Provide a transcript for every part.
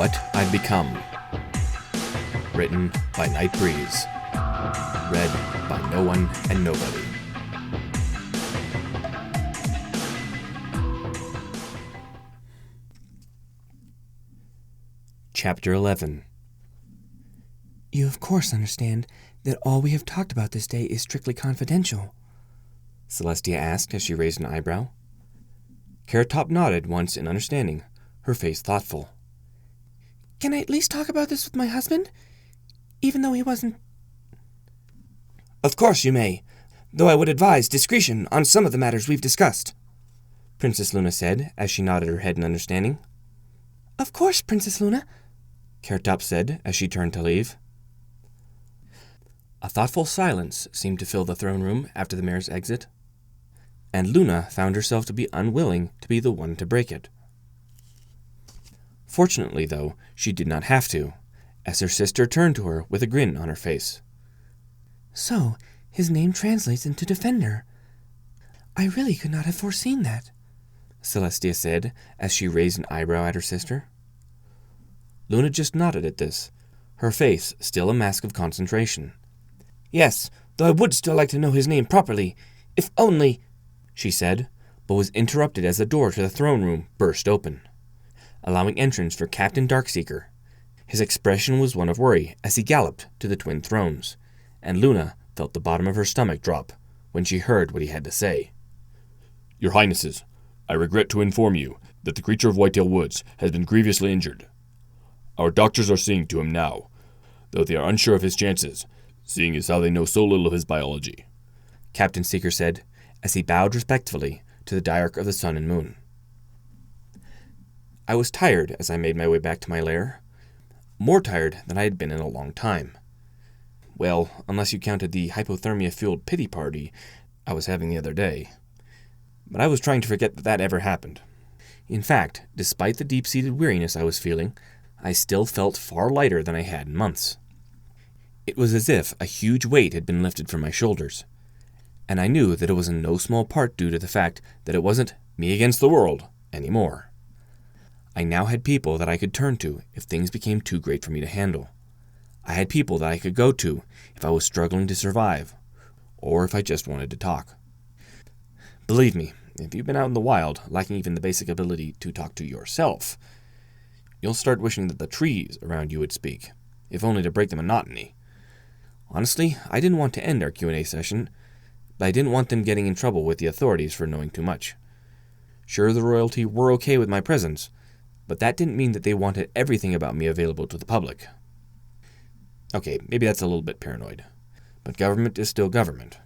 What I've Become. Written by Night Breeze. Read by No One and Nobody. Chapter 11. You of course understand that all we have talked about this day is strictly confidential, Celestia asked as she raised an eyebrow. Carrot Top nodded once in understanding, her face thoughtful. Can I at least talk about this with my husband? Even though he wasn't... Of course you may, though I would advise discretion on some of the matters we've discussed, Princess Luna said as she nodded her head in understanding. Of course, Princess Luna, Carrot Top said as she turned to leave. A thoughtful silence seemed to fill the throne room after the mayor's exit, and Luna found herself to be unwilling to be the one to break it. Fortunately, though, she did not have to, as her sister turned to her with a grin on her face. So, his name translates into Defender. I really could not have foreseen that, Celestia said as she raised an eyebrow at her sister. Luna just nodded at this, her face still a mask of concentration. Yes, though I would still like to know his name properly, if only, she said, but was interrupted as the door to the throne room burst open, allowing entrance for Captain Darkseeker. His expression was one of worry as he galloped to the twin thrones, and Luna felt the bottom of her stomach drop when she heard what he had to say. Your Highnesses, I regret to inform you that the creature of Whitetail Woods has been grievously injured. Our doctors are seeing to him now, though they are unsure of his chances, seeing as how they know so little of his biology, Captain Seeker said as he bowed respectfully to the Diarch of the Sun and Moon. I was tired as I made my way back to my lair, more tired than I had been in a long time. Well, unless you counted the hypothermia-fueled pity party I was having the other day. But I was trying to forget that ever happened. In fact, despite the deep-seated weariness I was feeling, I still felt far lighter than I had in months. It was as if a huge weight had been lifted from my shoulders, and I knew that it was in no small part due to the fact that it wasn't me against the world anymore. I now had people that I could turn to if things became too great for me to handle. I had people that I could go to if I was struggling to survive, or if I just wanted to talk. Believe me, if you've been out in the wild, lacking even the basic ability to talk to yourself, you'll start wishing that the trees around you would speak, if only to break the monotony. Honestly, I didn't want to end our Q&A session, but I didn't want them getting in trouble with the authorities for knowing too much. Sure, the royalty were okay with my presence, but that didn't mean that they wanted everything about me available to the public. Okay, maybe that's a little bit paranoid, but government is still government.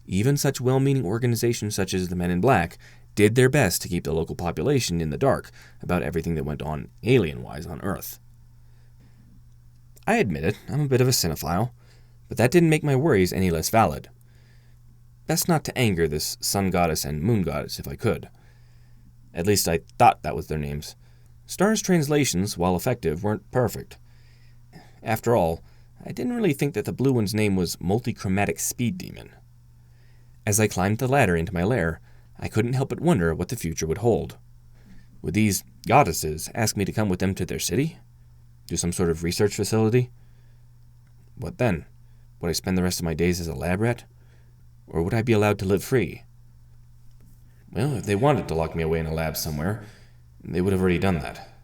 Even such well-meaning organizations such as the Men in Black did their best to keep the local population in the dark about everything that went on alien-wise on Earth. I admit it, I'm a bit of a cinephile, but that didn't make my worries any less valid. Best not to anger this sun goddess and moon goddess if I could. At least I thought that was their names. Star's translations, while effective, weren't perfect. After all, I didn't really think that the blue one's name was Multichromatic Speed Demon. As I climbed the ladder into my lair, I couldn't help but wonder what the future would hold. Would these goddesses ask me to come with them to their city? To some sort of research facility? What then? Would I spend the rest of my days as a lab rat? Or would I be allowed to live free? Well, if they wanted to lock me away in a lab somewhere, they would have already done that,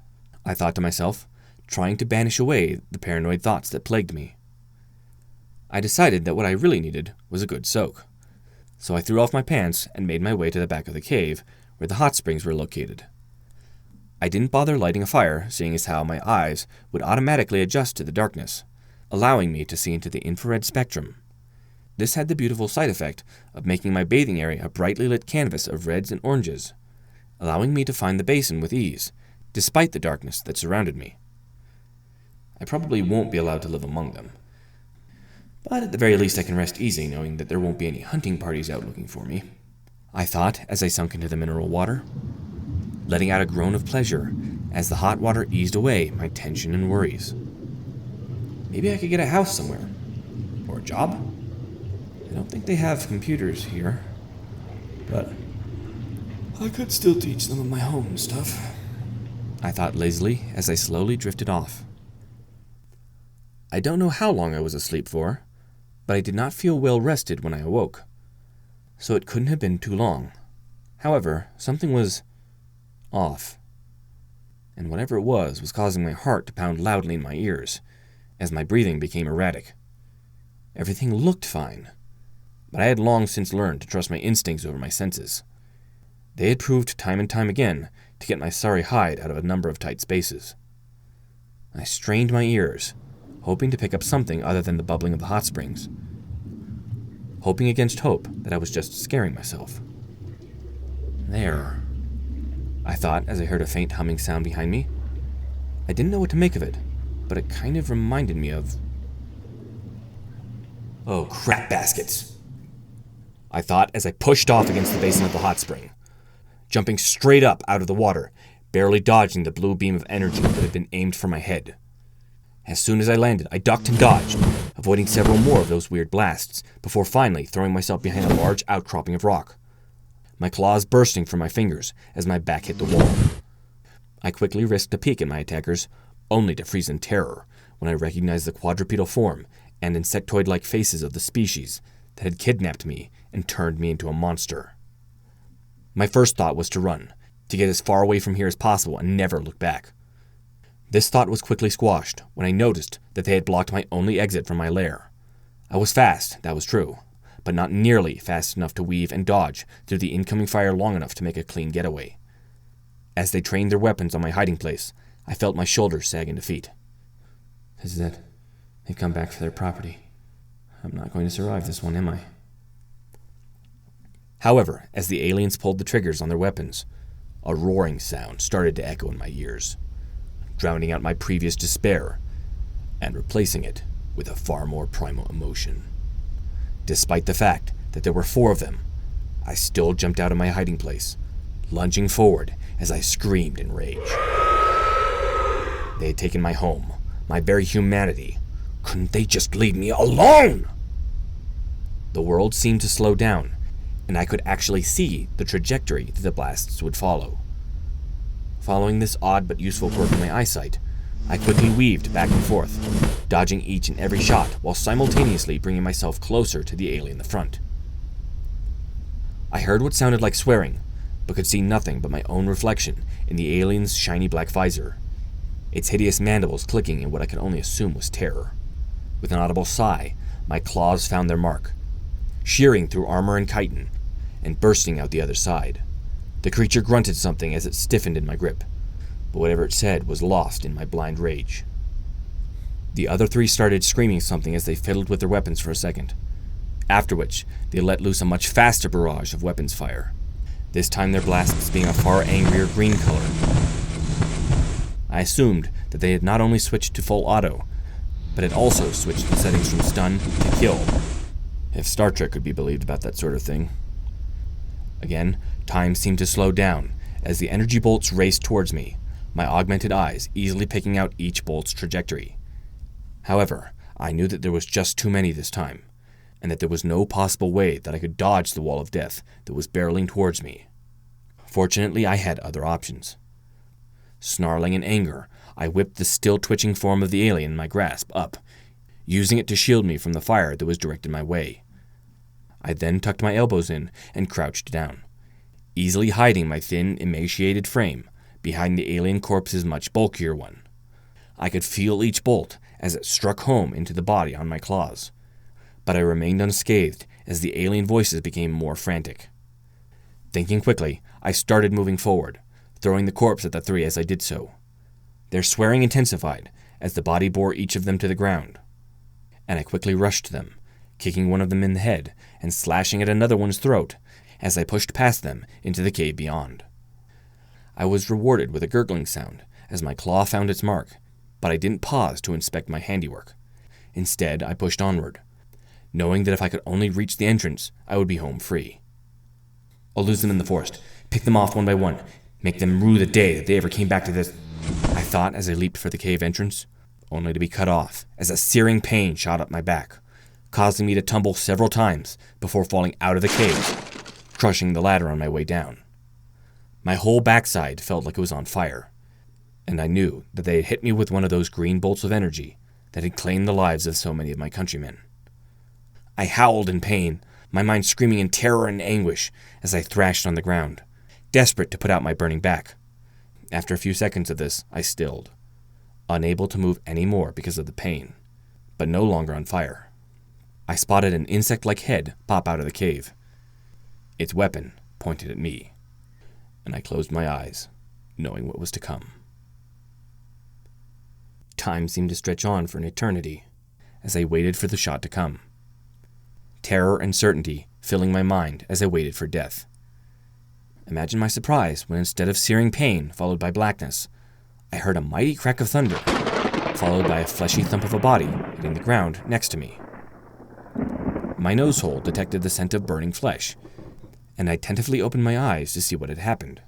I thought to myself, trying to banish away the paranoid thoughts that plagued me. I decided that what I really needed was a good soak, so I threw off my pants and made my way to the back of the cave, where the hot springs were located. I didn't bother lighting a fire, seeing as how my eyes would automatically adjust to the darkness, allowing me to see into the infrared spectrum. This had the beautiful side effect of making my bathing area a brightly lit canvas of reds and oranges, allowing me to find the basin with ease, despite the darkness that surrounded me. I probably won't be allowed to live among them, but at the very least I can rest easy knowing that there won't be any hunting parties out looking for me, I thought as I sunk into the mineral water, letting out a groan of pleasure as the hot water eased away my tension and worries. Maybe I could get a house somewhere, or a job? I don't think they have computers here, but I could still teach them of my home stuff. I thought lazily as I slowly drifted off. I don't know how long I was asleep for, but I did not feel well rested when I awoke, so it couldn't have been too long. However, something was off, and whatever it was causing my heart to pound loudly in my ears as my breathing became erratic. Everything looked fine, but I had long since learned to trust my instincts over my senses. They had proved time and time again to get my sorry hide out of a number of tight spaces. I strained my ears, hoping to pick up something other than the bubbling of the hot springs, hoping against hope that I was just scaring myself. There, I thought as I heard a faint humming sound behind me. I didn't know what to make of it, but it kind of reminded me of... Oh, crap baskets! I thought as I pushed off against the basin of the hot spring, jumping straight up out of the water, barely dodging the blue beam of energy that had been aimed for my head. As soon as I landed, I ducked and dodged, avoiding several more of those weird blasts, before finally throwing myself behind a large outcropping of rock, my claws bursting from my fingers as my back hit the wall. I quickly risked a peek at my attackers, only to freeze in terror when I recognized the quadrupedal form and insectoid-like faces of the species that had kidnapped me and turned me into a monster. My first thought was to run, to get as far away from here as possible and never look back. This thought was quickly squashed when I noticed that they had blocked my only exit from my lair. I was fast, that was true, but not nearly fast enough to weave and dodge through the incoming fire long enough to make a clean getaway. As they trained their weapons on my hiding place, I felt my shoulders sag into defeat. This is it. They come back for their property. I'm not going to survive this one, am I? However, as the aliens pulled the triggers on their weapons, a roaring sound started to echo in my ears, drowning out my previous despair and replacing it with a far more primal emotion. Despite the fact that there were 4 of them, I still jumped out of my hiding place, lunging forward as I screamed in rage. They had taken my home, my very humanity. Couldn't they just leave me alone? The world seemed to slow down, and I could actually see the trajectory that the blasts would follow. Following this odd but useful quirk in my eyesight, I quickly weaved back and forth, dodging each and every shot while simultaneously bringing myself closer to the alien in the front. I heard what sounded like swearing, but could see nothing but my own reflection in the alien's shiny black visor, its hideous mandibles clicking in what I could only assume was terror. With an audible sigh, my claws found their mark, shearing through armor and chitin, and bursting out the other side. The creature grunted something as it stiffened in my grip, but whatever it said was lost in my blind rage. The other 3 started screaming something as they fiddled with their weapons for a second, after which they let loose a much faster barrage of weapons fire, this time their blasts being a far angrier green color. I assumed that they had not only switched to full auto, but had also switched the settings from stun to kill, if Star Trek could be believed about that sort of thing. Again, time seemed to slow down as the energy bolts raced towards me, my augmented eyes easily picking out each bolt's trajectory. However, I knew that there was just too many this time, and that there was no possible way that I could dodge the wall of death that was barreling towards me. Fortunately, I had other options. Snarling in anger, I whipped the still-twitching form of the alien in my grasp up, using it to shield me from the fire that was directed my way. I then tucked my elbows in and crouched down, easily hiding my thin, emaciated frame behind the alien corpse's much bulkier one. I could feel each bolt as it struck home into the body on my claws, but I remained unscathed as the alien voices became more frantic. Thinking quickly, I started moving forward, throwing the corpse at the 3 as I did so. Their swearing intensified as the body bore each of them to the ground, and I quickly rushed to them, kicking one of them in the head and slashing at another one's throat as I pushed past them into the cave beyond. I was rewarded with a gurgling sound as my claw found its mark, but I didn't pause to inspect my handiwork. Instead, I pushed onward, knowing that if I could only reach the entrance, I would be home free. I'll lose them in the forest, pick them off one by one, make them rue the day that they ever came back to this, I thought as I leaped for the cave entrance, only to be cut off as a searing pain shot up my back, causing me to tumble several times before falling out of the cave, crushing the ladder on my way down. My whole backside felt like it was on fire. and I knew that they had hit me with one of those green bolts of energy that had claimed the lives of so many of my countrymen. I howled in pain, my mind screaming in terror and anguish as I thrashed on the ground, desperate to put out my burning back. After a few seconds of this, I stilled, unable to move any more because of the pain, but no longer on fire. I spotted an insect-like head pop out of the cave. Its weapon pointed at me, and I closed my eyes, knowing what was to come. Time seemed to stretch on for an eternity as I waited for the shot to come. Terror and certainty filling my mind as I waited for death. Imagine my surprise when instead of searing pain followed by blackness, I heard a mighty crack of thunder, followed by a fleshy thump of a body hitting the ground next to me. My nose hole detected the scent of burning flesh, and I tentatively opened my eyes to see what had happened.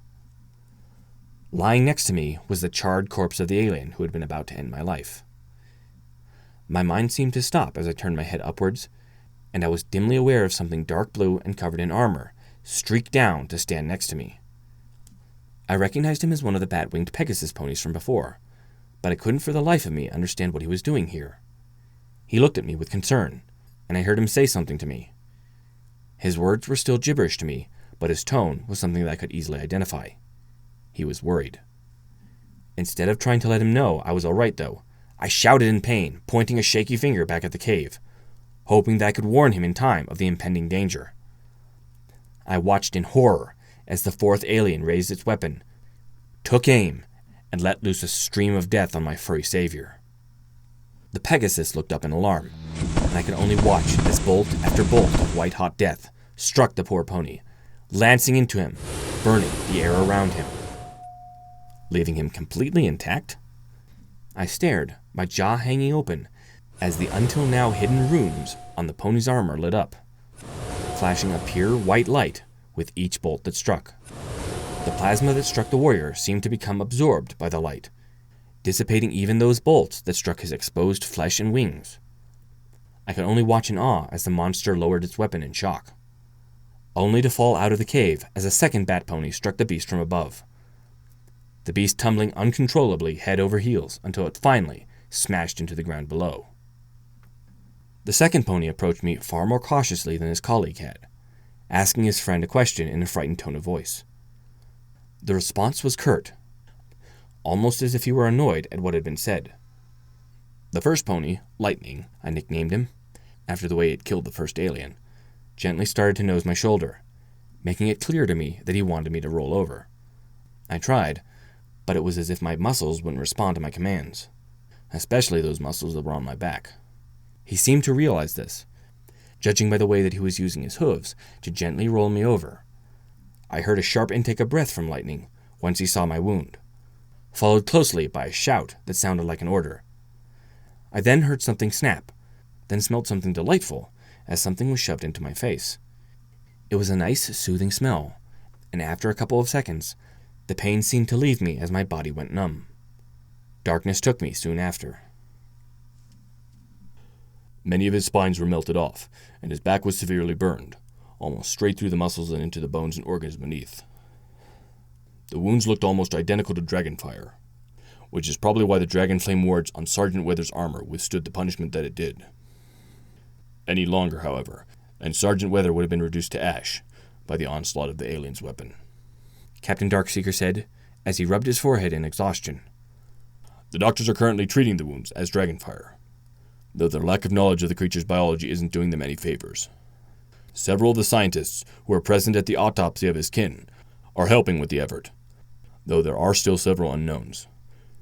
Lying next to me was the charred corpse of the alien who had been about to end my life. My mind seemed to stop as I turned my head upwards, and I was dimly aware of something dark blue and covered in armor streak down to stand next to me. I recognized him as one of the bat-winged Pegasus ponies from before, but I couldn't for the life of me understand what he was doing here. He looked at me with concern, and I heard him say something to me. His words were still gibberish to me, but his tone was something that I could easily identify. He was worried. Instead of trying to let him know I was all right, though, I shouted in pain, pointing a shaky finger back at the cave, hoping that I could warn him in time of the impending danger. I watched in horror as the fourth alien raised its weapon, took aim, and let loose a stream of death on my furry savior. The Pegasus looked up in alarm, and I could only watch as bolt after bolt of white-hot death struck the poor pony, lancing into him, burning the air around him. Leaving him completely intact? I stared, my jaw hanging open, as the until now hidden runes on the pony's armor lit up, flashing a pure white light with each bolt that struck. The plasma that struck the warrior seemed to become absorbed by the light, dissipating even those bolts that struck his exposed flesh and wings. I could only watch in awe as the monster lowered its weapon in shock, only to fall out of the cave as a second bat pony struck the beast from above. The beast tumbling uncontrollably head over heels until it finally smashed into the ground below. The second pony approached me far more cautiously than his colleague had, asking his friend a question in a frightened tone of voice. The response was curt, almost as if he were annoyed at what had been said. The first pony, Lightning, I nicknamed him, after the way it killed the first alien, gently started to nose my shoulder, making it clear to me that he wanted me to roll over. I tried, but it was as if my muscles wouldn't respond to my commands, especially those muscles that were on my back. He seemed to realize this, judging by the way that he was using his hooves to gently roll me over. I heard a sharp intake of breath from Lightning once he saw my wound, followed closely by a shout that sounded like an order. I then heard something snap, then smelled something delightful as something was shoved into my face. It was a nice, soothing smell, and after a couple of seconds, the pain seemed to leave me as my body went numb. Darkness took me soon after. Many of his spines were melted off, and his back was severely burned, almost straight through the muscles and into the bones and organs beneath. The wounds looked almost identical to dragon fire, which is probably why the dragon flame wards on Sergeant Weather's armor withstood the punishment that it did. Any longer, however, and Sergeant Weather would have been reduced to ash by the onslaught of the alien's weapon. Captain Darkseeker said, as he rubbed his forehead in exhaustion. The doctors are currently treating the wounds as dragon fire, though their lack of knowledge of the creature's biology isn't doing them any favors. Several of the scientists who were present at the autopsy of his kin are helping with the effort, though there are still several unknowns,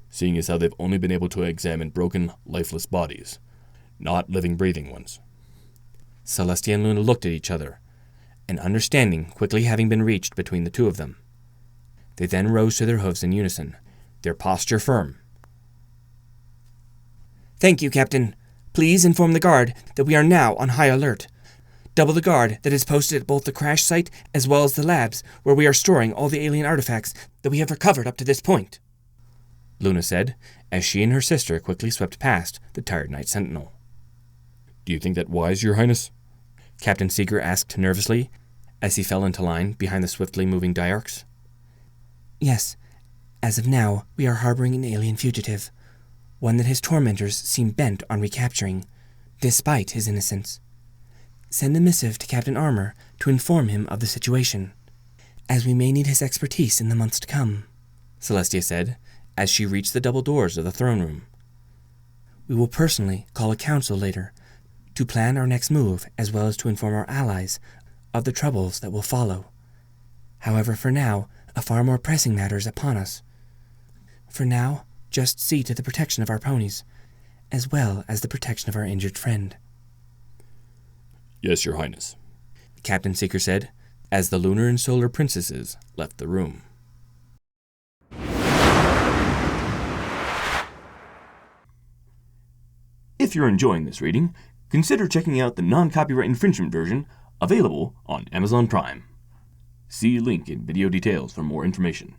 seeing as how they've only been able to examine broken, lifeless bodies, not living, breathing ones. Celestia and Luna looked at each other, an understanding quickly having been reached between the two of them. They then rose to their hooves in unison, their posture firm. "Thank you, Captain. Please inform the guard that we are now on high alert. Double the guard that is posted at both the crash site as well as the labs where we are storing all the alien artifacts that we have recovered up to this point," Luna said, as she and her sister quickly swept past the tired night sentinel. "Do you think that wise, Your Highness?" Captain Seeger asked nervously, as he fell into line behind the swiftly moving diarchs. Yes, As of now, we are harboring an alien fugitive, one that his tormentors seem bent on recapturing, despite his innocence. Send a missive to Captain Armor to inform him of the situation, as we may need his expertise in the months to come," Celestia said, as she reached the double doors of the throne room. "We will personally call a council later to plan our next move, as well as to inform our allies of the troubles that will follow. However, for now, a far more pressing matter is upon us. For now, just see to the protection of our ponies, as well as the protection of our injured friend." "Yes, Your Highness," Captain Seeker said, as the lunar and solar princesses left the room. If you're enjoying this reading, consider checking out the non-copyright infringement version available on Amazon Prime. See link in video details for more information.